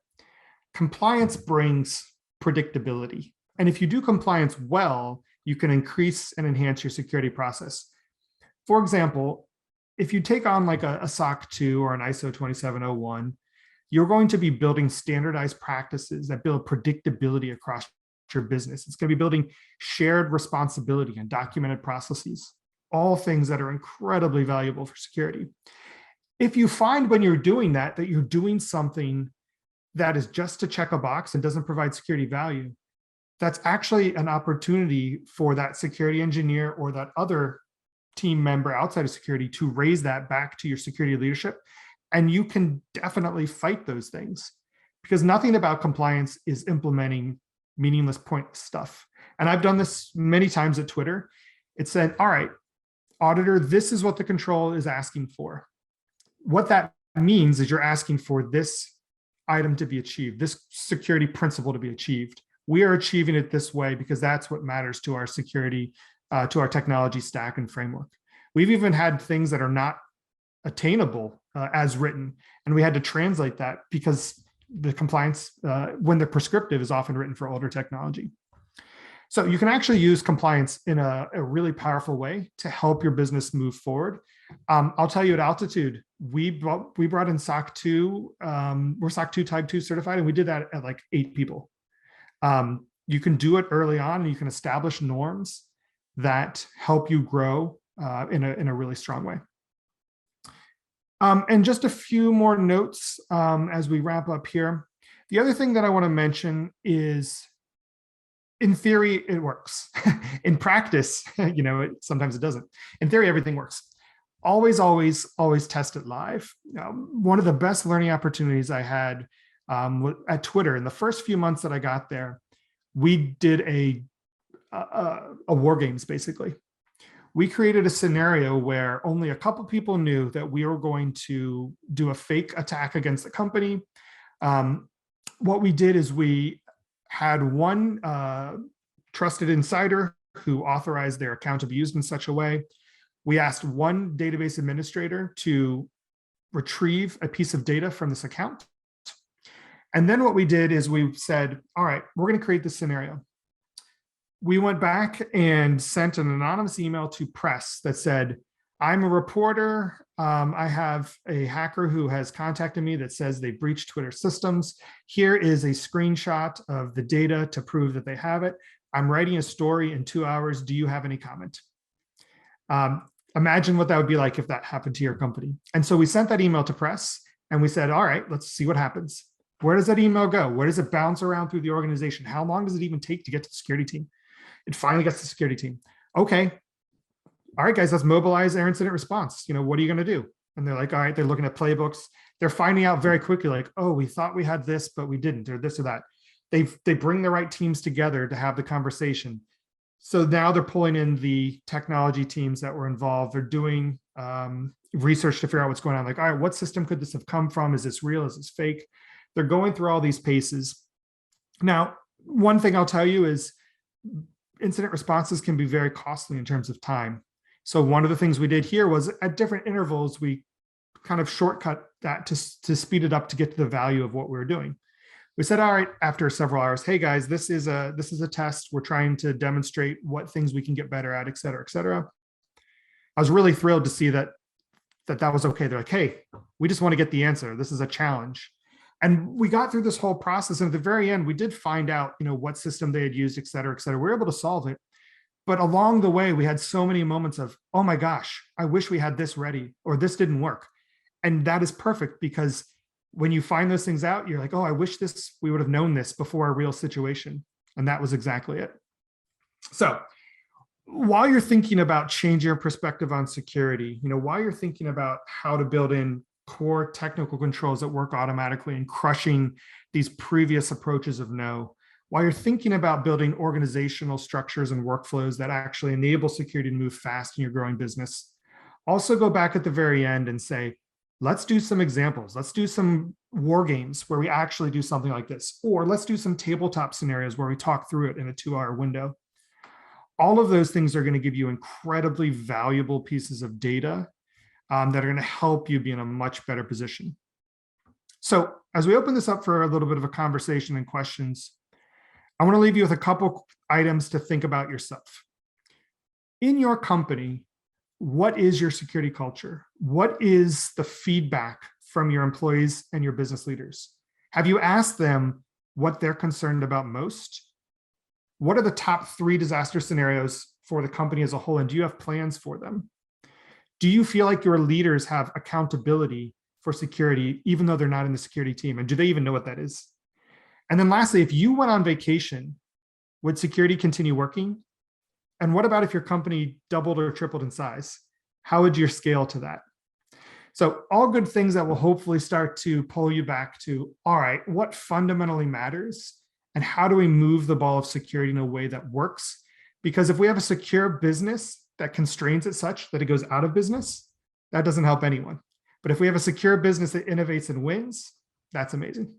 Compliance brings predictability. And if you do compliance well, you can increase and enhance your security process. For example, if you take on like a SOC 2 or an ISO 2701, you're going to be building standardized practices that build predictability across your business. It's going to be building shared responsibility and documented processes, all things that are incredibly valuable for security. If you find when you're doing that you're doing something that is just to check a box and doesn't provide security value, that's actually an opportunity for that security engineer or that other team member outside of security to raise that back to your security leadership. And you can definitely fight those things, because nothing about compliance is implementing meaningless, pointless stuff. And I've done this many times at Twitter. It said, all right, auditor, this is what the control is asking for. What that means is you're asking for this item to be achieved, this security principle to be achieved. We are achieving it this way because that's what matters to our security, to our technology stack and framework. We've even had things that are not attainable as written, and we had to translate that because the compliance, when they're prescriptive, is often written for older technology. So you can actually use compliance in a really powerful way to help your business move forward. I'll tell you, at Altitude, we brought in SOC 2. We're SOC 2 Type 2 certified, and we did that at like 8 people. You can do it early on, and you can establish norms that help you grow in a really strong way. And just a few more notes as we wrap up here. The other thing that I want to mention is, in theory, it works. In practice, sometimes it doesn't. In theory, everything works. Always, always, always test it live. One of the best learning opportunities I had at Twitter in the first few months that I got there, we did a war games, basically. We created a scenario where only a couple people knew that we were going to do a fake attack against the company. What we did is we had one trusted insider who authorized their account to be used in such a way. We asked one database administrator to retrieve a piece of data from this account. And then what we did is we said, all right, we're going to create this scenario. We went back and sent an anonymous email to press that said, I'm a reporter. I have a hacker who has contacted me that says they breached Twitter systems. Here is a screenshot of the data to prove that they have it. I'm writing a story in 2 hours. Do you have any comment? Imagine what that would be like if that happened to your company. And so we sent that email to press and we said, all right, let's see what happens. Where does that email go? Where does it bounce around through the organization? How long does it even take to get to the security team? It finally gets to the security team. Okay, all right, guys, let's mobilize air incident response. What are you going to do? And they're like, all right, they're looking at playbooks. They're finding out very quickly, like, oh, we thought we had this, but we didn't, or this or that. They bring the right teams together to have the conversation. So now they're pulling in the technology teams that were involved. They're doing research to figure out what's going on. Like, all right, what system could this have come from? Is this real? Is this fake? They're going through all these paces. Now, one thing I'll tell you is incident responses can be very costly in terms of time. So one of the things we did here was at different intervals, we kind of shortcut that to speed it up to get to the value of what we were doing. We said, all right, after several hours, hey guys, this is a test. We're trying to demonstrate what things we can get better at, et cetera, et cetera. I was really thrilled to see that was okay. They're like, hey, we just want to get the answer. This is a challenge. And we got through this whole process. And at the very end, we did find out, what system they had used, et cetera, et cetera. We were able to solve it. But along the way, we had so many moments of, oh my gosh, I wish we had this ready, or this didn't work. And that is perfect, because when you find those things out, you're like, oh, I wish we would have known this before a real situation. And that was exactly it. So while you're thinking about changing your perspective on security, while you're thinking about how to build in core technical controls that work automatically and crushing these previous approaches of no, while you're thinking about building organizational structures and workflows that actually enable security to move fast in your growing business, also go back at the very end and say, let's do some examples. Let's do some war games where we actually do something like this, or let's do some tabletop scenarios where we talk through it in a 2-hour window. All of those things are going to give you incredibly valuable pieces of data that are going to help you be in a much better position. So as we open this up for a little bit of a conversation and questions, I want to leave you with a couple items to think about yourself. In your company, what is your security culture? What is the feedback from your employees and your business leaders? Have you asked them what they're concerned about most? What are the top 3 disaster scenarios for the company as a whole, and do you have plans for them? Do you feel like your leaders have accountability for security, even though they're not in the security team? And do they even know what that is? And then lastly, if you went on vacation, would security continue working? And what about if your company doubled or tripled in size? How would you scale to that? So all good things that will hopefully start to pull you back to, all right, what fundamentally matters? And how do we move the ball of security in a way that works? Because if we have a secure business that constrains it such that it goes out of business, that doesn't help anyone. But if we have a secure business that innovates and wins, that's amazing.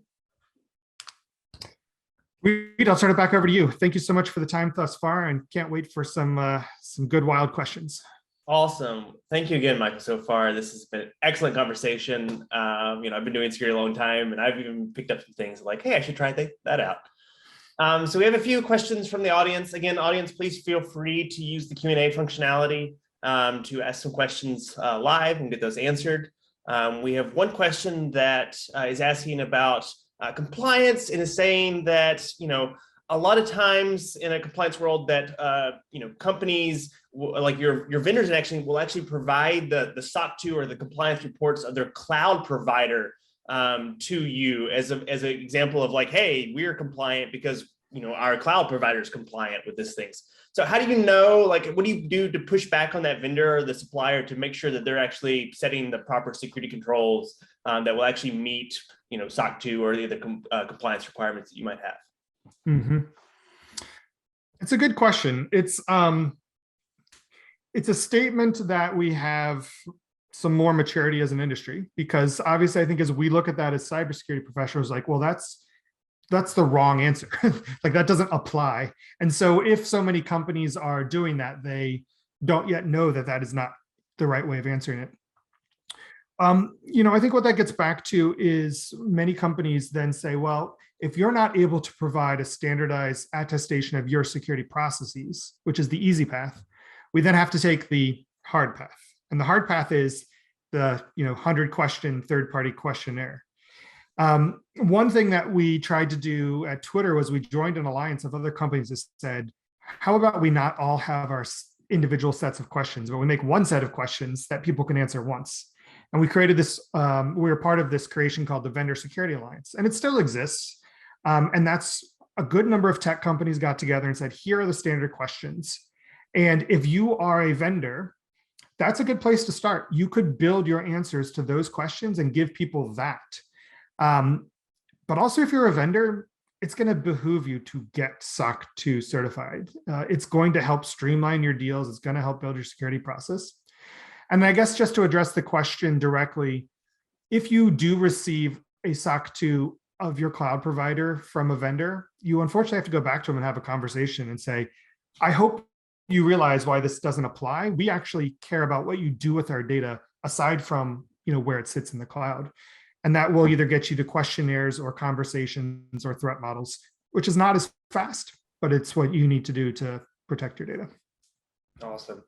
Reed, I'll turn it back over to you. Thank you so much for the time thus far, and can't wait for some good wild questions.
Awesome. Thank you again, Michael, so far. This has been an excellent conversation. I've been doing security a long time, and I've even picked up some things like, hey, I should try that out. So we have a few questions from the audience. Again, audience, please feel free to use the Q&A functionality to ask some questions live and get those answered. We have one question that is asking about compliance, and is saying that, a lot of times in a compliance world that, companies like your vendors will actually provide the SOC 2 or the compliance reports of their cloud provider to you as an example of like, hey, we're compliant because, our cloud provider is compliant with these things. So how do you know, like, what do you do to push back on that vendor or the supplier to make sure that they're actually setting the proper security controls that will actually meet, SOC 2 or the other compliance requirements that you might have?
Mm-hmm. It's a good question. It's a statement that we have some more maturity as an industry, because obviously I think as we look at that as cybersecurity professionals, like, well, that's the wrong answer. Like, that doesn't apply. And so if so many companies are doing that, they don't yet know that is not the right way of answering it. I think what that gets back to is many companies then say, well, if you're not able to provide a standardized attestation of your security processes, which is the easy path, we then have to take the hard path. And the hard path is the 100-question third-party questionnaire. One thing that we tried to do at Twitter was we joined an alliance of other companies that said, how about we not all have our individual sets of questions, but we make one set of questions that people can answer once. And we created this, we were part of this creation called the Vendor Security Alliance, and it still exists. And that's a good number of tech companies got together and said, here are the standard questions. And if you are a vendor That's a good place to start. You could build your answers to those questions and give people that. But also, if you're a vendor, it's going to behoove you to get SOC 2 certified. It's going to help streamline your deals. It's going to help build your security process. And I guess just to address the question directly, if you do receive a SOC 2 of your cloud provider from a vendor, you unfortunately have to go back to them and have a conversation and say, I hope you realize why this doesn't apply. We actually care about what you do with our data aside from where it sits in the cloud. And that will either get you to questionnaires or conversations or threat models, which is not as fast, but it's what you need to do to protect your data.
Awesome.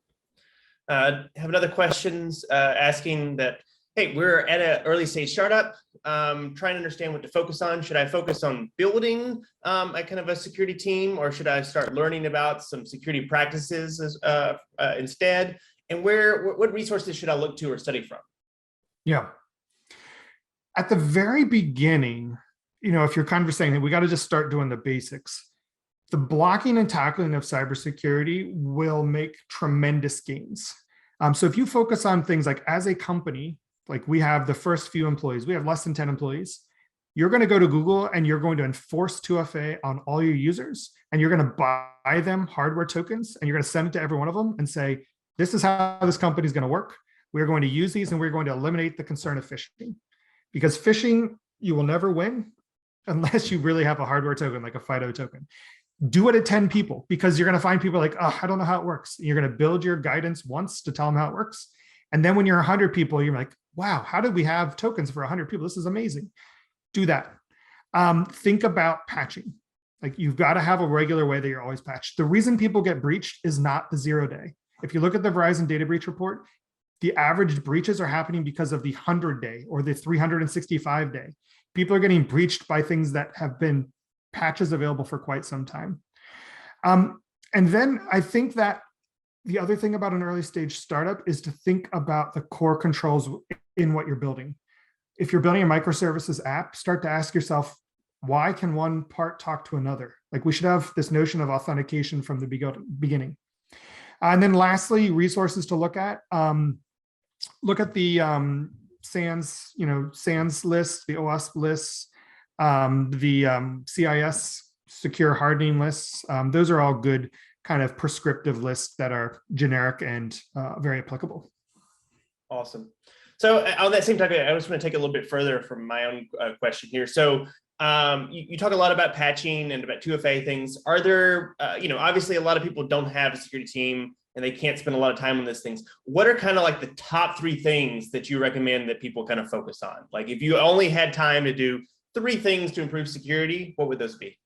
Have another questions asking that, hey, we're at an early stage startup, trying to understand what to focus on. Should I focus on building a kind of a security team, or should I start learning about some security practices instead? And what resources should I look to or study from?
Yeah. At the very beginning, if you're kind of saying that we got to just start doing the basics, the blocking and tackling of cybersecurity will make tremendous gains. So if you focus on things like, as a company, like we have the first few employees, we have less than 10 employees, you're going to go to Google and you're going to enforce 2FA on all your users, and you're going to buy them hardware tokens, and you're going to send it to every one of them and say, this is how this company is going to work. We're going to use these, and we're going to eliminate the concern of phishing. Because phishing, you will never win unless you really have a hardware token, like a FIDO token. Do it at 10 people, because you're going to find people like, oh, I don't know how it works. You're going to build your guidance once to tell them how it works. And then when you're 100 people, you're like, wow, how did we have tokens for 100 people? This is amazing. Do that. Think about patching. Like, you've got to have a regular way that you're always patched. The reason people get breached is not the 0-day. If you look at the Verizon data breach report, the average breaches are happening because of the 100-day or the 365-day. People are getting breached by things that have been patches available for quite some time. And then I think that the other thing about an early stage startup is to think about the core controls in what you're building. If you're building a microservices app, start to ask yourself, why can one part talk to another? Like, we should have this notion of authentication from the beginning. And then lastly, resources to look at. Look at the SANS, SANS list, the OWASP lists, the CIS secure hardening lists. Those are all good kind of prescriptive lists that are generic and very applicable.
Awesome. So on that same topic, I just want to take a little bit further from my own question here. So you talk a lot about patching and about 2FA things. Are there, obviously a lot of people don't have a security team and they can't spend a lot of time on these things. What are kind of like the top 3 things that you recommend that people kind of focus on? Like, if you only had time to do 3 things to improve security, what would those be?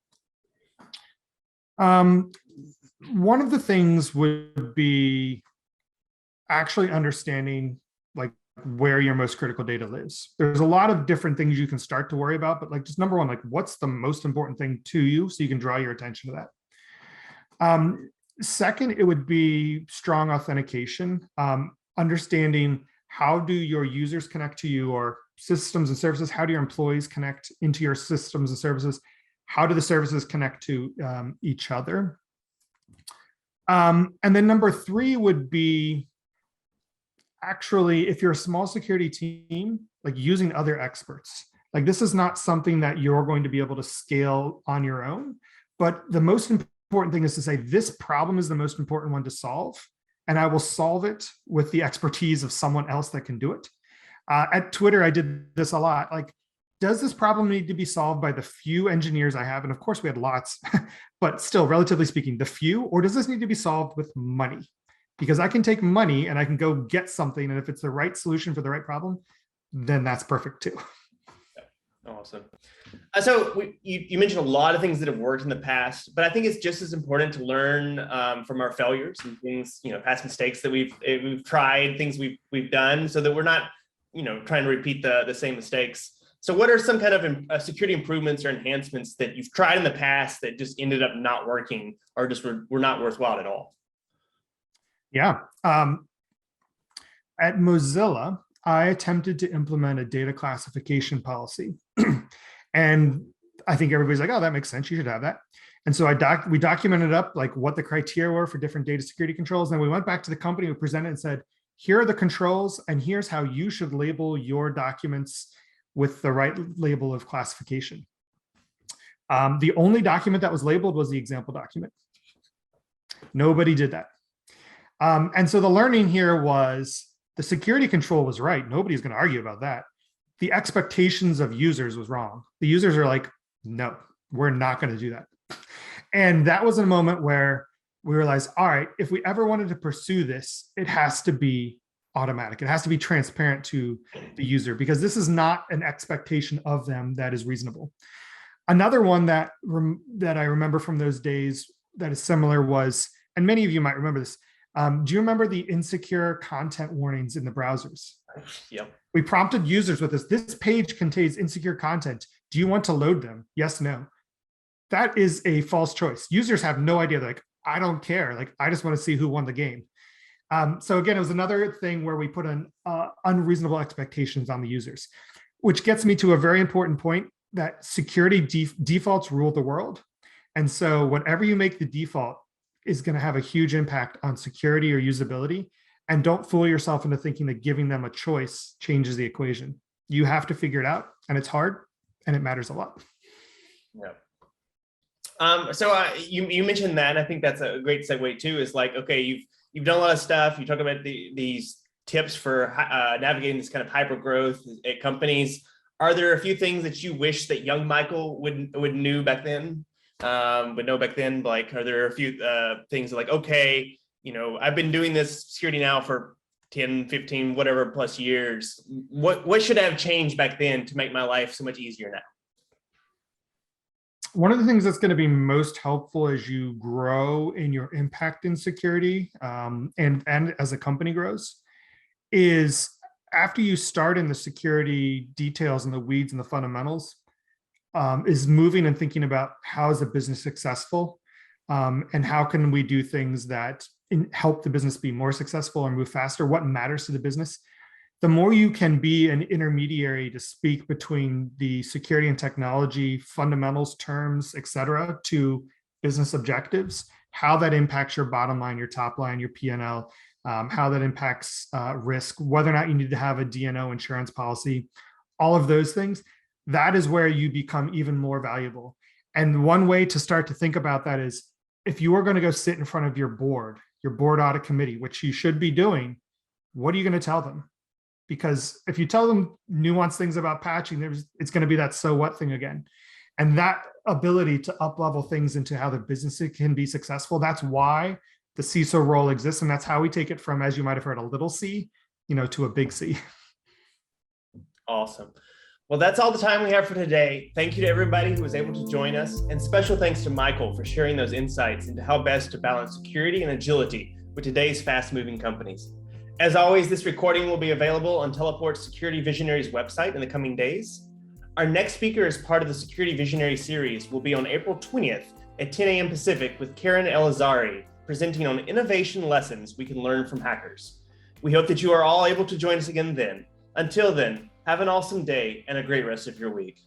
One of the things would be actually understanding like where your most critical data lives. There's a lot of different things you can start to worry about, but like, just number one, like, what's the most important thing to you, so you can draw your attention to that. Second, it would be strong authentication, understanding how do your users connect to you, or systems and services, how do your employees connect into your systems and services, how do the services connect to each other. And then number 3 would be, actually, if you're a small security team, like using other experts. Like, this is not something that you're going to be able to scale on your own, but the most important thing is to say, this problem is the most important one to solve, and I will solve it with the expertise of someone else that can do it. At Twitter, I did this a lot. Like, does this problem need to be solved by the few engineers I have? And of course we had lots, but still, relatively speaking, the few, or does this need to be solved with money? Because I can take money and I can go get something, and if it's the right solution for the right problem, then that's perfect too.
Awesome. So you mentioned a lot of things that have worked in the past, but I think it's just as important to learn from our failures and things, past mistakes that we've tried, things we've done, so that we're not, trying to repeat the same mistakes. So what are some kind of security improvements or enhancements that you've tried in the past that just ended up not working, or just were not worthwhile at all?
Yeah. At Mozilla, I attempted to implement a data classification policy. And I think everybody's like, oh, that makes sense. You should have that. And so we documented up like what the criteria were for different data security controls. And then we went back to the company, we presented and said, here are the controls, and here's how you should label your documents with the right label of classification. The only document that was labeled was the example document. Nobody did that. And so the learning here was the security control was right. Nobody's going to argue about that. The expectations of users was wrong. The users are like, no, we're not going to do that. And that was a moment where we realized, all right, if we ever wanted to pursue this, it has to be automatic. It has to be transparent to the user, because this is not an expectation of them that is reasonable. Another one that I remember from those days that is similar was, and many of you might remember this, do you remember the insecure content warnings in the browsers?
Yep.
We prompted users with this page contains insecure content. Do you want to load them? Yes, no. That is a false choice. Users have no idea. They're like, I don't care. Like, I just want to see who won the game. So again, it was another thing where we put an unreasonable expectations on the users, which gets me to a very important point that security defaults rule the world. And so whatever you make the default is going to have a huge impact on security or usability. And don't fool yourself into thinking that giving them a choice changes the equation. You have to figure it out, and it's hard, and it matters a lot.
Yeah. So you mentioned that, and I think that's a great segue too. Is like, okay, you've done a lot of stuff. You talk about these tips for navigating this kind of hyper growth at companies. Are there a few things that you wish that young Michael would knew back then? Would know back then? Like, are there a few things like, okay, I've been doing this security now for 10, 15, whatever plus years. What should I have changed back then to make my life so much easier now?
One of the things that's going to be most helpful as you grow in your impact in security, and as a company grows, is after you start in the security details and the weeds and the fundamentals, is moving and thinking about how is a business successful, and how can we do things that help the business be more successful or move faster, what matters to the business. The more you can be an intermediary to speak between the security and technology fundamentals, terms, et cetera, to business objectives, how that impacts your bottom line, your top line, your P&L, how that impacts risk, whether or not you need to have a D&O insurance policy, all of those things, that is where you become even more valuable. And one way to start to think about that is, if you are going to go sit in front of your board audit committee, which you should be doing, what are you going to tell them? Because if you tell them nuanced things about patching, it's going to be that so what thing again. And that ability to up-level things into how the business can be successful, that's why the CISO role exists. And that's how we take it from, as you might have heard, a little C, to a big C.
Awesome. Well, that's all the time we have for today. Thank you to everybody who was able to join us, and special thanks to Michael for sharing those insights into how best to balance security and agility with today's fast-moving companies. As always, this recording will be available on Teleport Security Visionaries website in the coming days. Our next speaker as part of the Security Visionary series will be on April 20th at 10 a.m. Pacific with Karen Elazari, presenting on innovation lessons we can learn from hackers. We hope that you are all able to join us again then. Until then, have an awesome day and a great rest of your week.